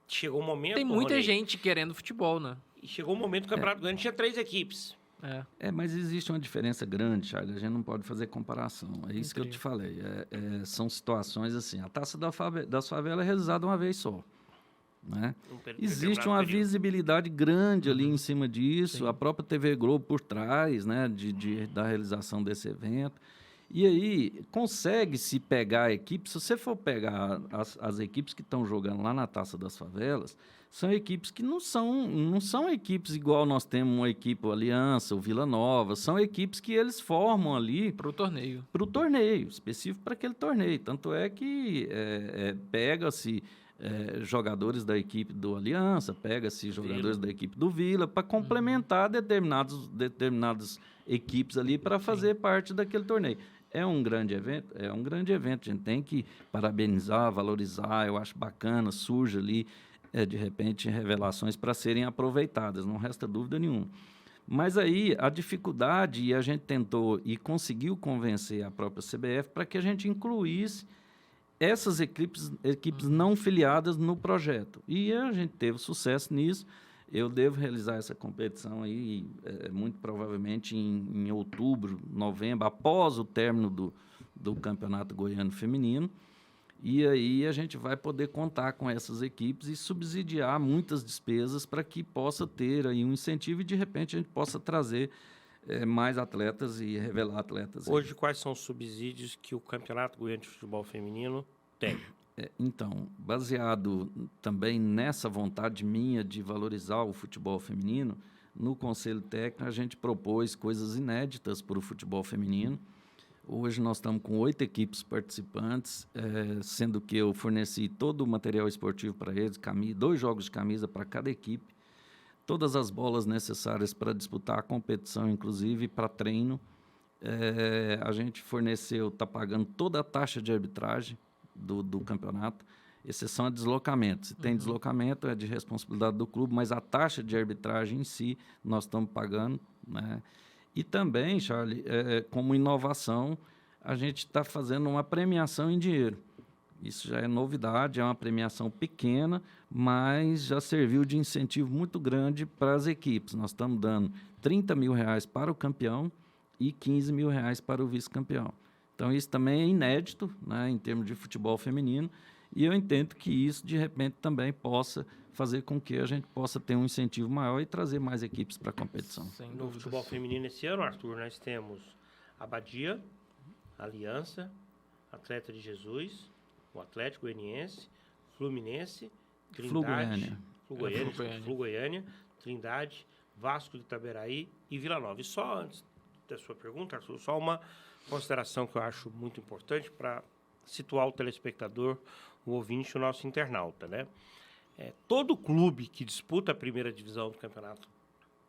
chegou um momento... Tem muita gente querendo futebol, né? E chegou um momento que o campeonato grande tinha 3 equipes. Mas existe uma diferença grande, Charles, a gente não pode fazer comparação. É isso que eu te falei. São situações assim. A Taça das Favelas é realizada uma vez só, né? Existe uma visibilidade grande ali em cima disso, a própria TV Globo por trás, né, da realização desse evento. E aí, consegue-se pegar a equipe, se você for pegar as equipes que estão jogando lá na Taça das Favelas, são equipes que não são equipes igual nós temos uma equipe, o Aliança, o Vila Nova, são equipes que eles formam ali Para o torneio. Para o torneio, específico para aquele torneio. Tanto é que pega-se jogadores da equipe do Aliança, pega-se jogadores da equipe do Vila, para complementar determinadas equipes ali para fazer parte daquele torneio. É um grande evento? É um grande evento. A gente tem que parabenizar, valorizar. Eu acho bacana, surge ali, de repente, revelações para serem aproveitadas, não resta dúvida nenhuma. Mas aí a dificuldade, e a gente tentou e conseguiu convencer a própria CBF para que a gente incluísse essas equipes não filiadas no projeto. E a gente teve sucesso nisso. Eu devo realizar essa competição aí, muito provavelmente em outubro, novembro, após o término do Campeonato Goiano Feminino. E aí a gente vai poder contar com essas equipes e subsidiar muitas despesas para que possa ter aí um incentivo e, de repente, a gente possa trazer mais atletas e revelar atletas. Hoje, quais são os subsídios que o Campeonato Goiano de Futebol Feminino tem? Então, baseado também nessa vontade minha de valorizar o futebol feminino, no Conselho Técnico a gente propôs coisas inéditas para o futebol feminino. Hoje nós estamos com 8 equipes participantes, sendo que eu forneci todo o material esportivo para eles, 2 jogos de camisa para cada equipe, todas as bolas necessárias para disputar a competição, inclusive para treino. A gente forneceu, está pagando toda a taxa de arbitragem do campeonato, exceção a deslocamento. Se tem deslocamento, é de responsabilidade do clube, mas a taxa de arbitragem em si nós estamos pagando, né? E também, Charlie, como inovação, a gente está fazendo uma premiação em dinheiro. Isso já é novidade, é uma premiação pequena, mas já serviu de incentivo muito grande para as equipes. Nós estamos dando R$30 mil para o campeão e R$15 mil para o vice-campeão. Então, isso também é inédito, né, em termos de futebol feminino, e eu entendo que isso, de repente, também possa fazer com que a gente possa ter um incentivo maior e trazer mais equipes para a competição. No futebol feminino esse ano, Arthur, nós temos Abadia, Aliança, Atleta de Jesus, o Atlético Goianiense, Fluminense, Trindade, Flu Goiânia, Trindade, Vasco de Itaberaí e Vila Nova. E só antes da sua pergunta, Arthur, só uma consideração que eu acho muito importante para situar o telespectador, o ouvinte, o nosso internauta, né? Todo clube que disputa a primeira divisão do Campeonato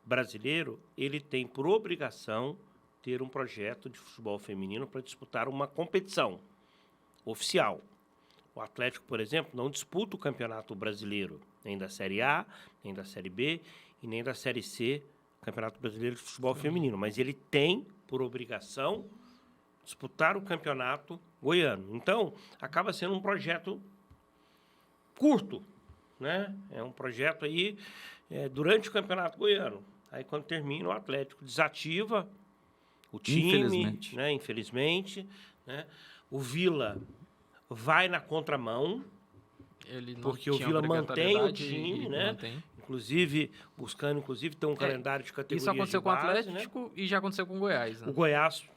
Brasileiro, ele tem por obrigação ter um projeto de futebol feminino para disputar uma competição oficial. O Atlético, por exemplo, não disputa o Campeonato Brasileiro, nem da Série A, nem da Série B e nem da Série C, Campeonato Brasileiro de Futebol Feminino, mas ele tem por obrigação disputar o Campeonato Goiano. Então, acaba sendo um projeto curto, né? É um projeto aí durante o Campeonato Goiano. Aí, quando termina, o Atlético desativa o time, infelizmente, né? O Vila vai na contramão, porque o Vila mantém o time, né? Inclusive, buscando, ter um calendário de categorias. Isso aconteceu de base, com o Atlético, né? E já aconteceu com o Goiás, né? O Goiás,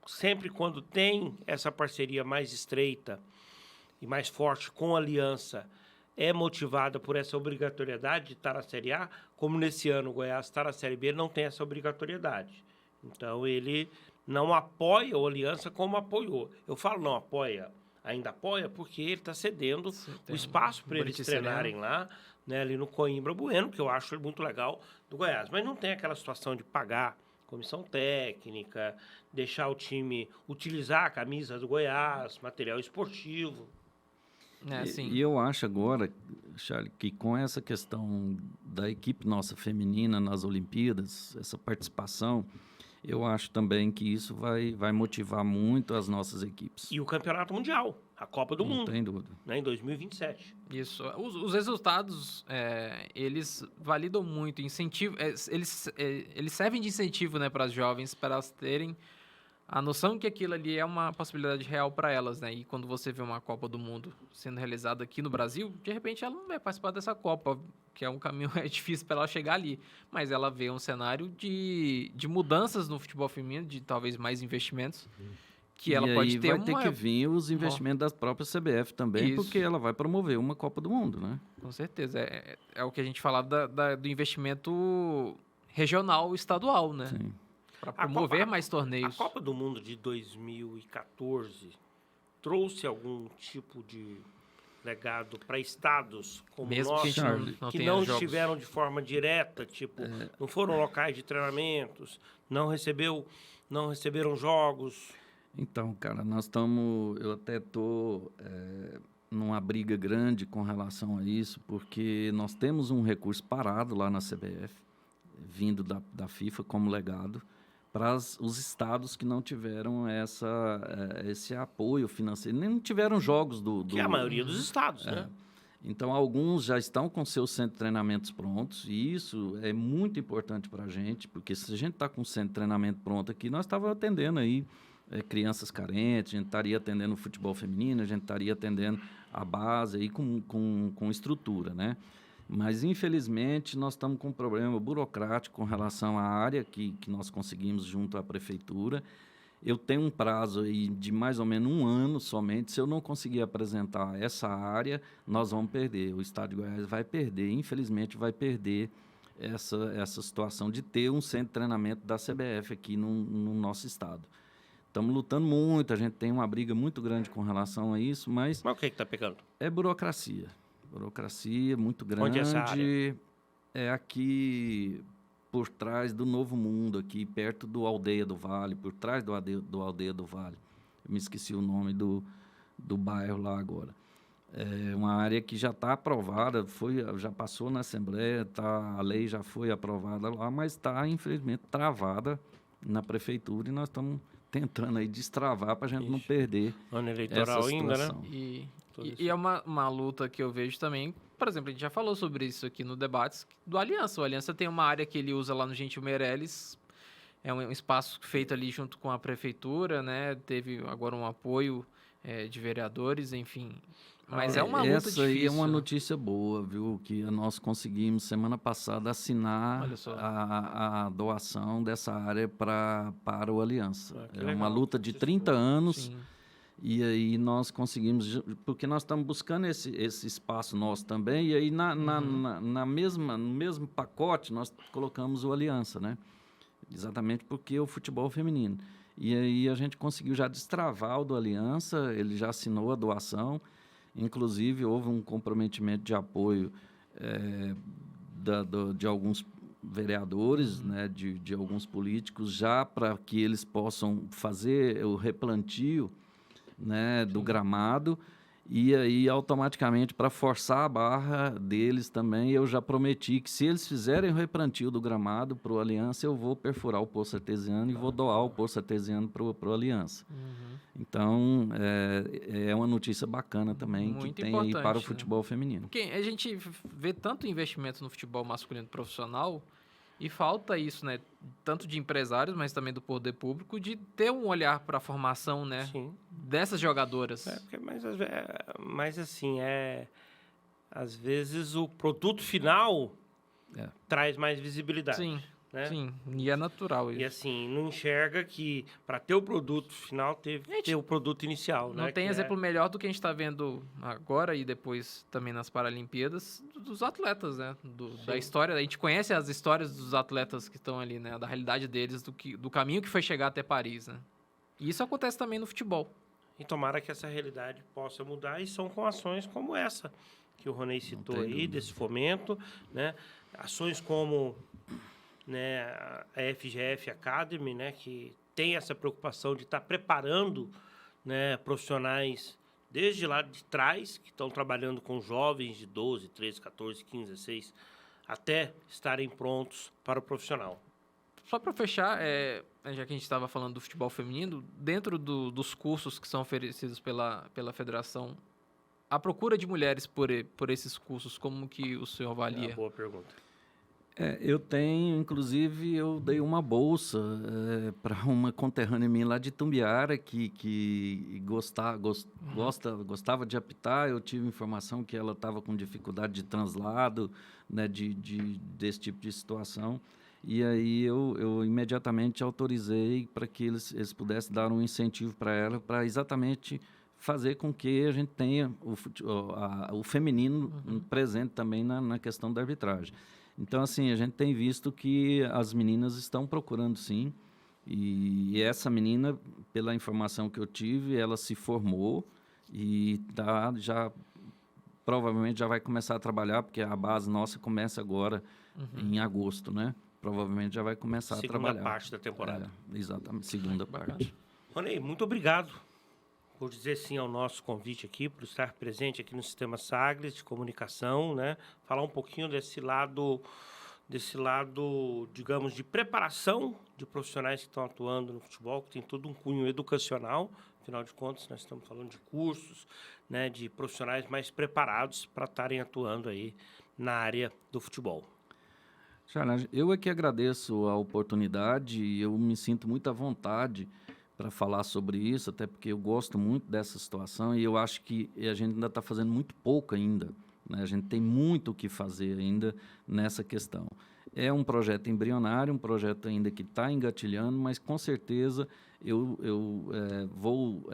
sempre quando tem essa parceria mais estreita e mais forte com a Aliança, é motivada por essa obrigatoriedade de estar na Série A, como nesse ano o Goiás está na Série B, não tem essa obrigatoriedade. Então, ele não apoia o Aliança como apoiou. Eu falo não apoia, ainda apoia, porque ele está cedendo o espaço para eles treinarem lá, né, ali no Coimbra Bueno, que eu acho muito legal, do Goiás. Mas não tem aquela situação de pagar comissão técnica, deixar o time utilizar a camisa do Goiás, material esportivo. E eu acho agora, Charlie, que com essa questão da equipe nossa feminina nas Olimpíadas, essa participação, eu acho também que isso vai motivar muito as nossas equipes. E o Campeonato Mundial, a Copa do Mundo. Não tem dúvida. Né, em 2027. Isso. Os resultados, eles validam muito, incentivo, eles servem de incentivo, né, para as jovens, para elas terem a noção que aquilo ali é uma possibilidade real para elas, né? E quando você vê uma Copa do Mundo sendo realizada aqui no Brasil, de repente ela não vai participar dessa Copa, que é um caminho difícil para ela chegar ali. Mas ela vê um cenário de mudanças no futebol feminino, de talvez mais investimentos. que ela pode ter vai ter que vir os investimentos da própria CBF também, porque ela vai promover uma Copa do Mundo, né? Com certeza. É o que a gente falava do investimento regional, estadual, né? Sim. Para promover mais torneios. A Copa do Mundo de 2014 trouxe algum tipo de legado para estados como mesmo nós, que a gente não que tenha não jogos. estiveram de forma direta, tipo, não foram locais de treinamentos, não receberam jogos? Então, cara, eu até estou numa briga grande com relação a isso, porque nós temos um recurso parado lá na CBF, vindo da FIFA como legado, para os estados que não tiveram esse apoio financeiro, nem tiveram jogos Que é a maioria dos estados, né? Então, alguns já estão com seus centros de treinamentos prontos, e isso é muito importante para a gente, porque se a gente está com o centro de treinamento pronto aqui, nós estávamos atendendo aí crianças carentes, a gente estaria atendendo o futebol feminino, a gente estaria atendendo a base aí com estrutura, né? Mas, infelizmente, nós estamos com um problema burocrático com relação à área que nós conseguimos junto à prefeitura. Eu tenho um prazo aí de mais ou menos 1 ano somente. Se eu não conseguir apresentar essa área, nós vamos perder. O Estado de Goiás vai perder, infelizmente, vai perder essa situação de ter um centro de treinamento da CBF aqui no nosso estado. Estamos lutando muito, a gente tem uma briga muito grande com relação a isso, mas o que está pegando? É burocracia. Burocracia muito grande. Onde é essa área? É aqui por trás do Novo Mundo, aqui perto do Aldeia do Vale, por trás do Aldeia do Vale. Eu me esqueci o nome do bairro lá agora. É uma área que já está aprovada, já passou na Assembleia, a lei já foi aprovada lá, mas está, infelizmente, travada na prefeitura e nós estamos tentando aí destravar para a gente não perder ano eleitoral ainda, né? E é uma luta que eu vejo também. Por exemplo, a gente já falou sobre isso aqui no Debates do Aliança. O Aliança tem uma área que ele usa lá no Gentil Meireles. É um espaço feito ali junto com a prefeitura, né? Teve agora um apoio de vereadores, enfim. Mas é uma luta difícil. Essa aí é uma notícia boa, viu? Que nós conseguimos, semana passada, assinar a doação dessa área para o Aliança. É uma luta de 30 anos. Sim. E aí nós conseguimos, porque nós estamos buscando esse espaço nosso também, e aí no mesmo pacote nós colocamos o Aliança, né? Exatamente porque o futebol feminino. E aí a gente conseguiu já destravar o do Aliança, ele já assinou a doação, inclusive houve um comprometimento de apoio de alguns vereadores, né, de alguns políticos, já para que eles possam fazer o replantio, né, do gramado, e aí automaticamente para forçar a barra deles também, eu já prometi que se eles fizerem o replantio do gramado para o Aliança, eu vou perfurar o poço artesiano e vou doar o poço artesiano para o Aliança. Então, é uma notícia bacana também muito que tem aí para o futebol feminino. Porque a gente vê tanto investimento no futebol masculino profissional e falta isso, né? Tanto de empresários, mas também do poder público, de ter um olhar para a formação, né? Sim. Dessas jogadoras. Mas assim, às vezes o produto final traz mais visibilidade. Sim, né? Sim, e é natural isso. E assim, não enxerga que para ter o produto final, teve que ter o produto inicial. Não tem exemplo melhor do que a gente está vendo agora e depois também nas Paralimpíadas, dos atletas, né? Da história. A gente conhece as histórias dos atletas que estão ali, né? Da realidade deles, do caminho que foi chegar até Paris, né? E isso acontece também no futebol. E tomara que essa realidade possa mudar, e são com ações como essa que o Ronei citou aí, desse fomento, né? Ações como, né, a FGF Academy, né, que tem essa preocupação de estar preparando, né, profissionais desde lá de trás, que estão trabalhando com jovens de 12, 13, 14, 15, 16, até estarem prontos para o profissional. Só para fechar, já que a gente estava falando do futebol feminino, dentro dos cursos que são oferecidos pela federação, a procura de mulheres por esses cursos, como que o senhor avalia? É uma boa pergunta. Eu tenho, inclusive, eu dei uma bolsa para uma conterrânea minha lá de Tumbiara que gostava de apitar. Eu tive informação que ela estava com dificuldade de translado, né, desse tipo de situação. E aí eu imediatamente autorizei para que eles pudessem dar um incentivo para ela, para exatamente fazer com que a gente tenha o feminino presente também na questão da arbitragem. Então, assim, a gente tem visto que as meninas estão procurando, sim. E essa menina, pela informação que eu tive, ela se formou e provavelmente já vai começar a trabalhar, porque a base nossa começa agora em agosto, né? Provavelmente já vai começar a trabalhar. Segunda parte da temporada. Exatamente, segunda parte. Ronei, muito obrigado por dizer sim ao nosso convite aqui, por estar presente aqui no Sistema Sagres de comunicação, né? Falar um pouquinho desse lado, digamos, de preparação de profissionais que estão atuando no futebol, que tem todo um cunho educacional. Afinal de contas, nós estamos falando de cursos, né, de profissionais mais preparados para estarem atuando aí na área do futebol. Charles, eu é que agradeço a oportunidade e eu me sinto muito à vontade para falar sobre isso, até porque eu gosto muito dessa situação e eu acho que a gente ainda está fazendo muito pouco ainda, né? A gente tem muito o que fazer ainda nessa questão. É um projeto embrionário, um projeto ainda que está engatilhando, mas com certeza eu vou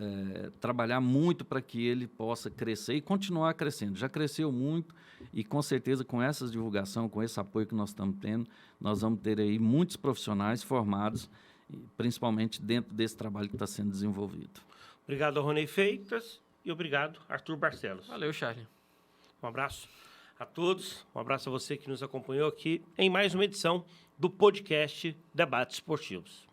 trabalhar muito para que ele possa crescer e continuar crescendo. Já cresceu muito e com certeza com essa divulgação, com esse apoio que nós estamos tendo, nós vamos ter aí muitos profissionais formados, principalmente dentro desse trabalho que está sendo desenvolvido. Obrigado, Ronei Freitas, e obrigado, Arthur Barcelos. Valeu, Charlie. Um abraço a todos, um abraço a você que nos acompanhou aqui em mais uma edição do podcast Debates Esportivos.